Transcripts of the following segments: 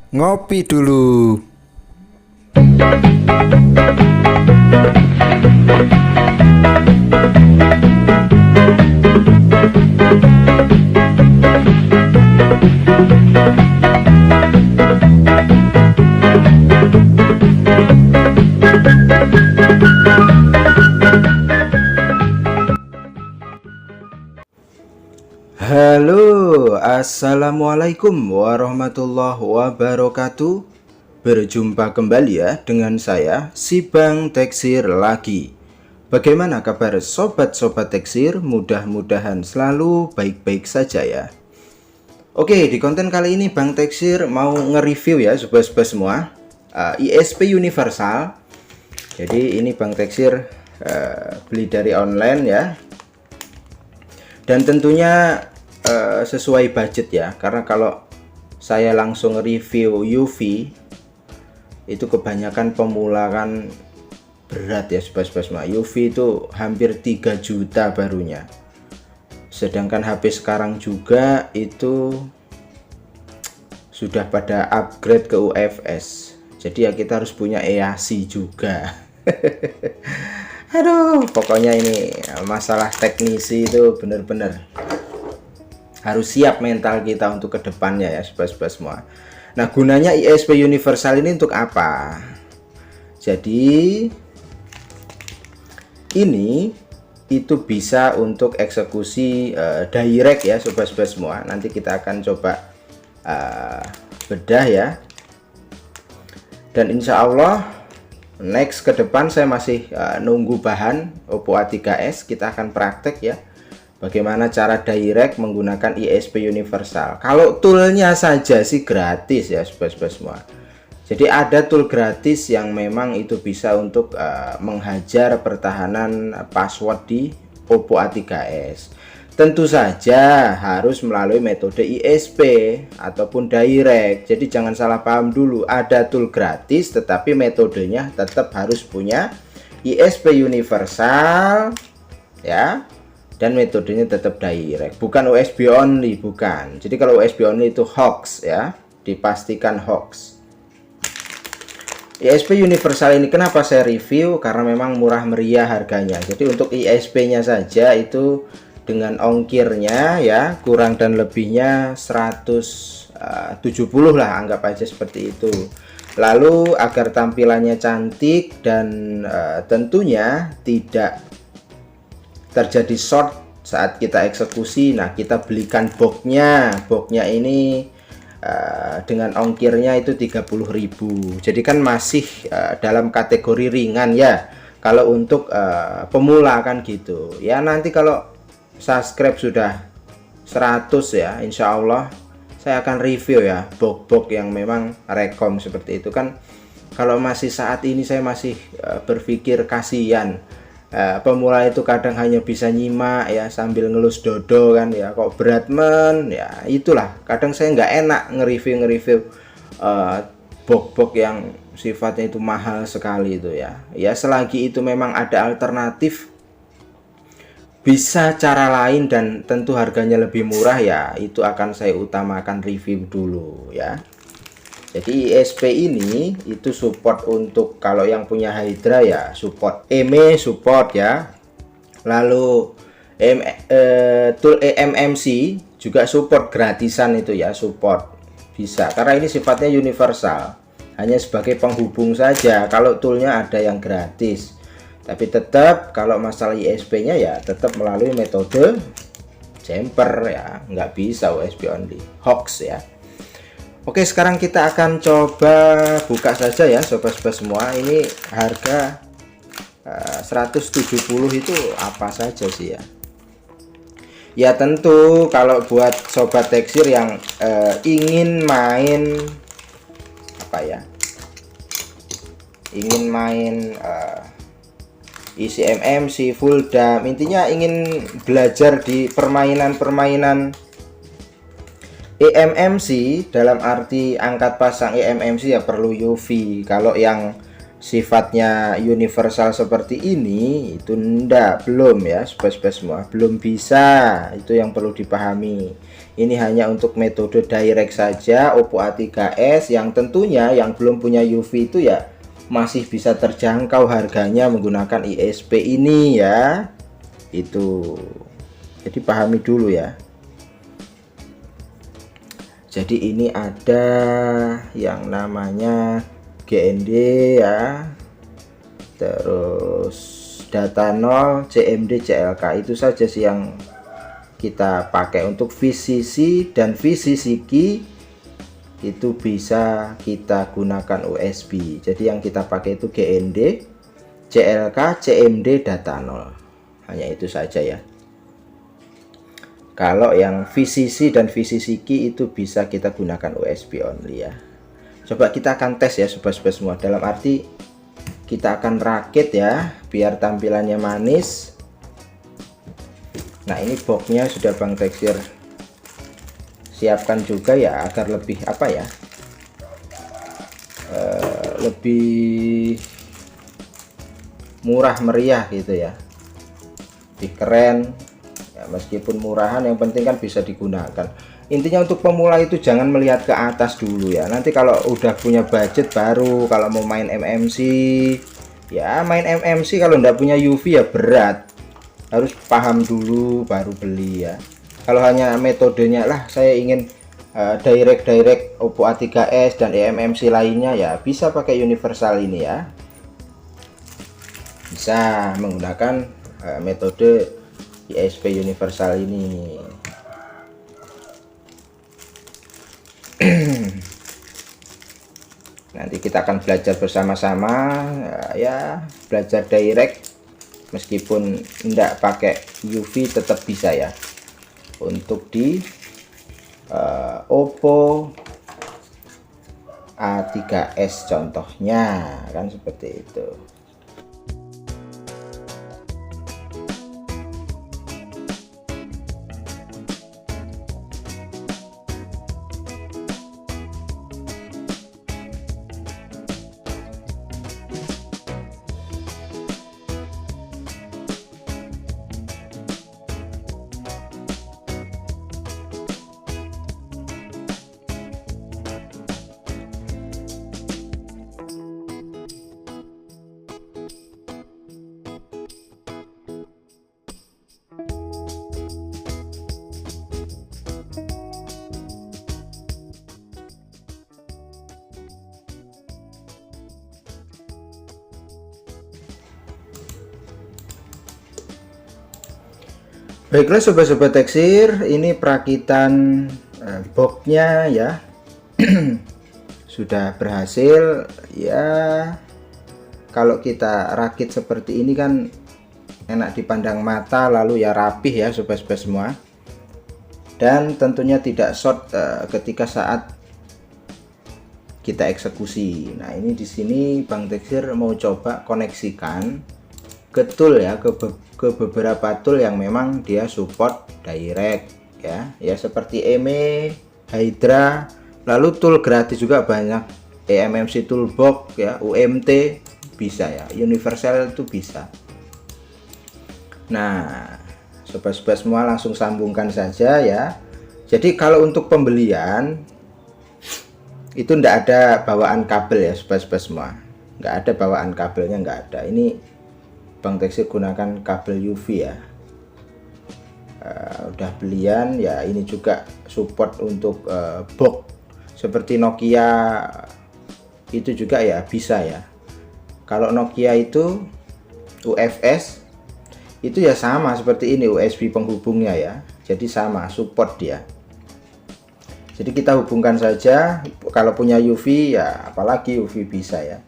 Ngopi dulu. Halo, assalamualaikum warahmatullahi wabarakatuh. Berjumpa kembali ya dengan saya, si Bang Teksir lagi. Bagaimana kabar sobat-sobat Teksir? Mudah-mudahan selalu baik-baik saja ya. Oke, di konten kali ini Bang Teksir mau nge-review ya sobat-sobat semua, ISP Universal. Jadi ini Bang Teksir beli dari online ya. Dan tentunya sesuai budget ya, karena kalau saya langsung review UV itu kebanyakan pemula kan berat ya sobat-sobat semua. UV itu hampir 3 juta barunya, sedangkan HP sekarang juga itu sudah pada upgrade ke UFS, jadi ya kita harus punya EAC juga. Aduh, pokoknya ini masalah teknisi itu bener-bener harus siap mental kita untuk kedepannya ya sobat-sobat semua. Nah, gunanya ISP Universal ini untuk apa? Jadi ini itu bisa untuk eksekusi direct ya sobat-sobat semua. Nanti kita akan coba bedah ya. Dan insya Allah next ke depan saya masih nunggu bahan Oppo A3s. Kita akan praktek ya, bagaimana cara direct menggunakan ISP Universal. Kalau toolnya saja sih gratis ya sobat-sobat semua. Jadi ada tool gratis yang memang itu bisa untuk menghajar pertahanan password di Oppo A3s. Tentu saja harus melalui metode ISP ataupun direct. Jadi jangan salah paham dulu, ada tool gratis tetapi metodenya tetap harus punya ISP Universal ya. Dan metodenya tetap direct, bukan USB only, bukan. Jadi kalau USB only itu hoax ya, dipastikan hoax. ISP Universal ini kenapa saya review? Karena memang murah meriah harganya. Jadi untuk ISP-nya saja itu dengan ongkirnya ya, kurang dan lebihnya 170 lah, anggap aja seperti itu. Lalu agar tampilannya cantik dan tentunya tidak terjadi short saat kita eksekusi, nah kita belikan boxnya ini dengan ongkirnya itu 30.000. jadi kan masih dalam kategori ringan ya kalau untuk pemula kan gitu ya. Nanti kalau subscribe sudah 100 ya, insya Allah saya akan review ya box yang memang rekom seperti itu kan. Kalau masih saat ini saya masih berpikir kasihan, pemula itu kadang hanya bisa nyimak ya sambil ngelus dodo kan ya, kok berat men ya. Itulah kadang saya nggak enak nge-review box yang sifatnya itu mahal sekali itu ya. Ya selagi itu memang ada alternatif, bisa cara lain dan tentu harganya lebih murah ya, itu akan saya utamakan review dulu ya. Jadi ISP ini itu support untuk kalau yang punya Hydra ya support, EME support ya. Lalu tool eMMC juga support, gratisan itu ya, support bisa. Karena ini sifatnya universal, hanya sebagai penghubung saja. Kalau toolnya ada yang gratis, tapi tetap kalau masalah ISP-nya ya tetap melalui metode jumper ya, nggak bisa USB only, hoax ya. Oke, sekarang kita akan coba buka saja ya sobat-sobat semua. Ini harga 170 itu apa saja sih ya? Ya tentu kalau buat sobat Teksir yang ingin main apa ya? Ingin main isi MMC, full dam, intinya ingin belajar di permainan-permainan eMMC, dalam arti angkat pasang eMMC ya perlu UV. Kalau yang sifatnya universal seperti ini, itu belum ya sobat-sobat semua, belum bisa. Itu yang perlu dipahami. Ini hanya untuk metode direct saja Oppo A3s, yang tentunya yang belum punya UV itu ya masih bisa terjangkau harganya menggunakan ISP ini ya. Itu jadi pahami dulu ya. Jadi ini ada yang namanya GND ya, terus data 0, CMD, CLK, itu saja sih yang kita pakai. Untuk VCC dan VCC key itu bisa kita gunakan USB. Jadi yang kita pakai itu GND, CLK, CMD, data 0, hanya itu saja ya. Kalau yang VCC dan VCC key itu bisa kita gunakan USB only ya. Coba kita akan tes ya sobat-sobat semua, dalam arti kita akan rakit ya biar tampilannya manis. Nah ini boxnya sudah Bang Teksir siapkan juga ya, agar lebih apa ya, lebih murah meriah gitu ya, lebih keren ya. Meskipun murahan, yang penting kan bisa digunakan. Intinya untuk pemula itu jangan melihat ke atas dulu ya. Nanti kalau udah punya budget baru, kalau mau main MMC ya, main MMC kalau nggak punya UV ya berat. Harus paham dulu baru beli ya. Kalau hanya metodenya lah saya ingin direct Oppo A3s dan eMMC lainnya ya, bisa pakai universal ini ya. Bisa menggunakan metode ISP universal ini. Nanti kita akan belajar bersama-sama ya, belajar direct meskipun tidak pakai UV tetap bisa ya untuk di Oppo A3s contohnya kan seperti itu. Baiklah sobat-sobat Teksir, ini perakitan boxnya ya sudah berhasil ya. Kalau kita rakit seperti ini kan enak dipandang mata, lalu ya rapih ya sobat-sobat semua, dan tentunya tidak short ketika saat kita eksekusi. Nah ini di sini Bang Teksir mau coba koneksikan ke tool ya, ke beberapa tool yang memang dia support direct ya, seperti EME, Hydra, lalu tool gratis juga banyak, eMMC Toolbox ya, UMT bisa ya, universal itu bisa. Nah sobat-sobat semua langsung sambungkan saja ya. Jadi kalau untuk pembelian itu ndak ada bawaan kabel ya sobat-sobat semua, nggak ada bawaan kabelnya, nggak ada. Ini Bang Teksir gunakan kabel UV ya, udah belian ya. Ini juga support untuk box seperti Nokia itu juga ya, bisa ya. Kalau Nokia itu UFS itu ya sama seperti ini, USB penghubungnya ya, jadi sama support dia. Jadi kita hubungkan saja, kalau punya UV ya apalagi UV bisa ya.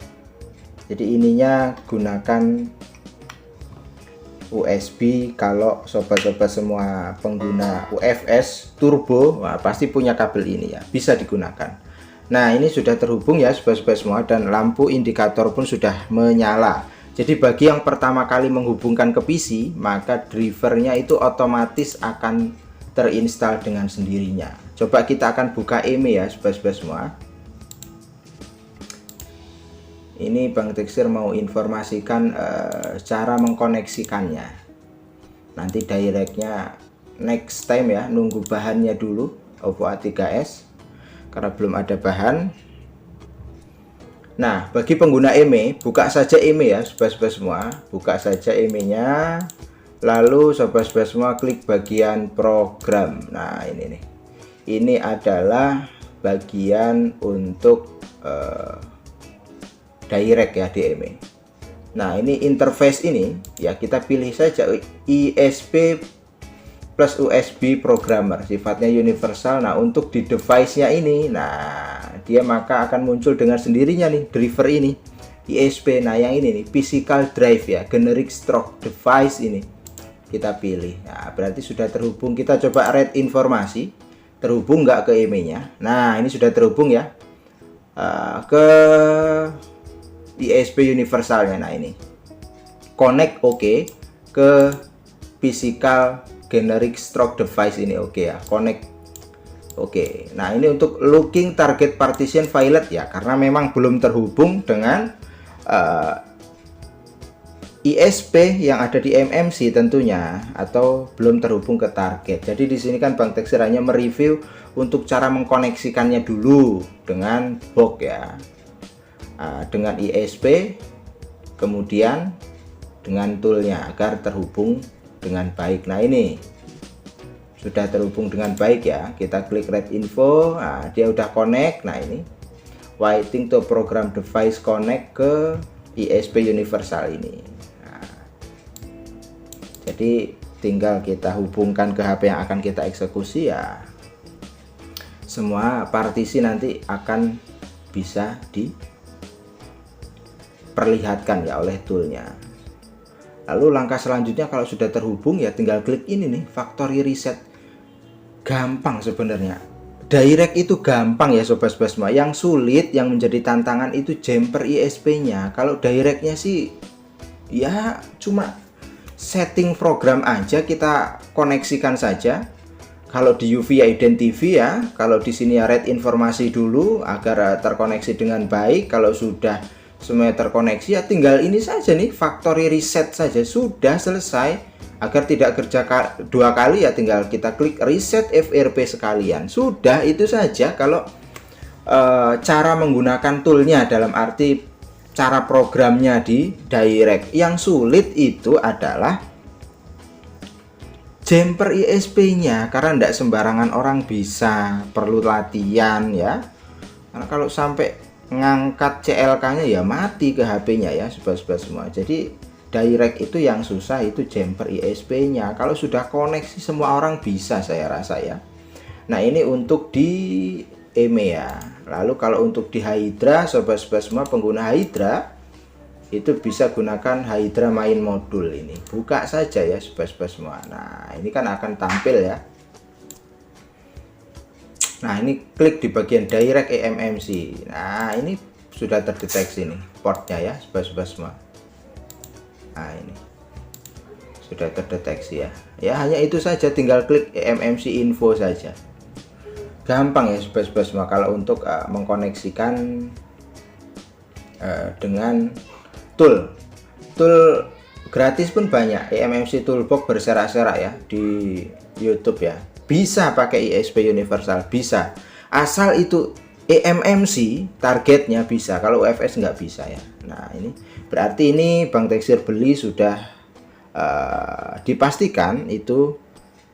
Jadi ininya gunakan USB. Kalau sobat-sobat semua pengguna UFS turbo, wah, pasti punya kabel ini ya, bisa digunakan. Nah ini sudah terhubung ya sobat-sobat semua, dan lampu indikator pun sudah menyala. Jadi bagi yang pertama kali menghubungkan ke PC, maka drivernya itu otomatis akan terinstall dengan sendirinya. Coba kita akan buka EME ya sobat-sobat semua. Ini Bang Teksir mau informasikan cara mengkoneksikannya. Nanti directnya next time ya, nunggu bahannya dulu Oppo A3s karena belum ada bahan. Nah, bagi pengguna IMEI, buka saja IMEI ya sobat-sobat semua, buka saja IMEI-nya, lalu sobat-sobat semua klik bagian program. Nah, ini nih, ini adalah bagian untuk direct ya di IMEI. Nah, ini interface ini ya, kita pilih saja ISP plus USB programmer, sifatnya universal. Nah, untuk di device-nya ini, nah dia maka akan muncul dengan sendirinya nih driver ini ISP. Nah, yang ini nih physical drive ya, generic stroke device ini kita pilih. Nah, berarti sudah terhubung. Kita coba read informasi, terhubung nggak ke IMEI-nya. Nah, ini sudah terhubung ya ke ISP universalnya. Nah, ini connect oke ke physical generic stroke device ini oke ya, connect oke. Nah, ini untuk looking target partition violet ya, karena memang belum terhubung dengan ISP yang ada di MMC tentunya, atau belum terhubung ke target. Jadi di sini kan Bang Teksir hanya mereview untuk cara mengkoneksikannya dulu dengan box ya, dengan ISP, kemudian dengan toolnya agar terhubung dengan baik. Nah, ini sudah terhubung dengan baik ya, kita klik read info. Nah, dia udah connect. Nah, ini waiting to program device connect ke ISP universal ini. Nah, jadi tinggal kita hubungkan ke HP yang akan kita eksekusi ya, semua partisi nanti akan bisa diperlihatkan ya oleh toolnya. Lalu langkah selanjutnya kalau sudah terhubung ya tinggal klik ini nih, factory reset. Gampang sebenarnya. Direct itu gampang ya sobat-sobat semua. Yang sulit, yang menjadi tantangan itu jumper ISP-nya. Kalau directnya sih ya cuma setting program aja, kita koneksikan saja. Kalau di UV ya identify ya. Kalau di sini ya read informasi dulu agar terkoneksi dengan baik. Kalau sudah semuanya terkoneksi ya tinggal ini saja nih, factory reset saja, sudah selesai. Agar tidak kerja dua kali ya tinggal kita klik reset FRP sekalian, sudah itu saja. Kalau cara menggunakan toolnya, dalam arti cara programnya di direct. Yang sulit itu adalah jumper ISP-nya, karena tidak sembarangan orang bisa, perlu latihan ya. Karena kalau sampai ngangkat CLK-nya ya mati ke HP-nya ya sobat-sobat semua. Jadi direct itu yang susah itu jumper ISP-nya. Kalau sudah koneksi semua orang bisa, saya rasa ya. Nah, ini untuk di IMEI ya. Lalu kalau untuk di Hydra, sobat-sobat semua pengguna Hydra itu bisa gunakan Hydra main modul ini. Buka saja ya sobat-sobat semua. Nah, ini kan akan tampil ya. Nah, ini klik di bagian direct eMMC. Nah, ini sudah terdeteksi nih portnya ya sobat-sobat semua. Nah, ini sudah terdeteksi ya. Ya, hanya itu saja, tinggal klik eMMC info saja. Gampang ya sobat-sobat semua kalau untuk mengkoneksikan dengan tool gratis pun banyak. eMMC Toolbox berserak-serak ya di YouTube ya. Bisa pakai ISP universal, bisa. Asal itu eMMC targetnya bisa, kalau UFS nggak bisa ya. Nah, ini berarti ini Bang Teksir beli sudah dipastikan itu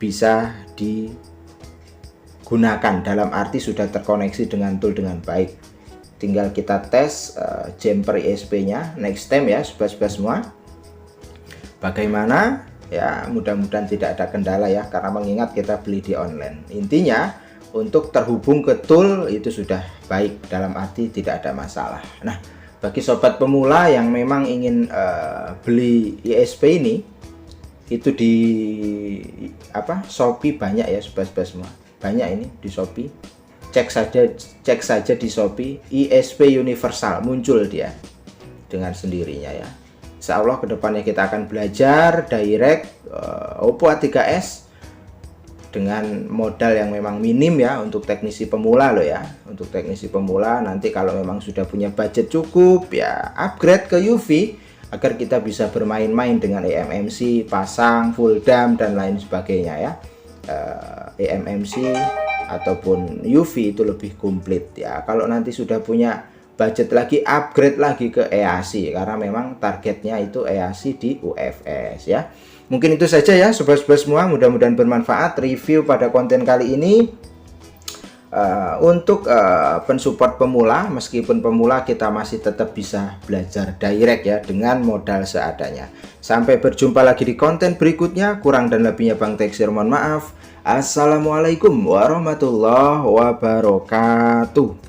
bisa digunakan, dalam arti sudah terkoneksi dengan tool dengan baik. Tinggal kita tes jumper ISP-nya next time ya sobat-sobat semua. Bagaimana? Ya, mudah-mudahan tidak ada kendala ya, karena mengingat kita beli di online. Intinya untuk terhubung ke tool itu sudah baik, dalam arti tidak ada masalah. Nah, bagi sobat pemula yang memang ingin beli ISP ini, itu di Shopee banyak ya sobat-sobat semua. Banyak ini di Shopee. Cek saja di Shopee ISP universal, muncul dia dengan sendirinya ya. Insya Allah kedepannya kita akan belajar direct Oppo A3s dengan modal yang memang minim ya, untuk teknisi pemula loh ya. Untuk teknisi pemula nanti kalau memang sudah punya budget cukup ya, upgrade ke UV agar kita bisa bermain-main dengan eMMC, pasang, full dam dan lain sebagainya ya. eMMC ataupun UV itu lebih komplit ya. Kalau nanti sudah punya budget lagi, upgrade lagi ke EAC karena memang targetnya itu EAC di UFS ya. Mungkin itu saja ya sobat-sobat semua, mudah-mudahan bermanfaat review pada konten kali ini. Untuk pensupport pemula, meskipun pemula kita masih tetap bisa belajar direct ya dengan modal seadanya. Sampai berjumpa lagi di konten berikutnya. Kurang dan lebihnya Bang Teksir mohon maaf. Assalamualaikum warahmatullahi wabarakatuh.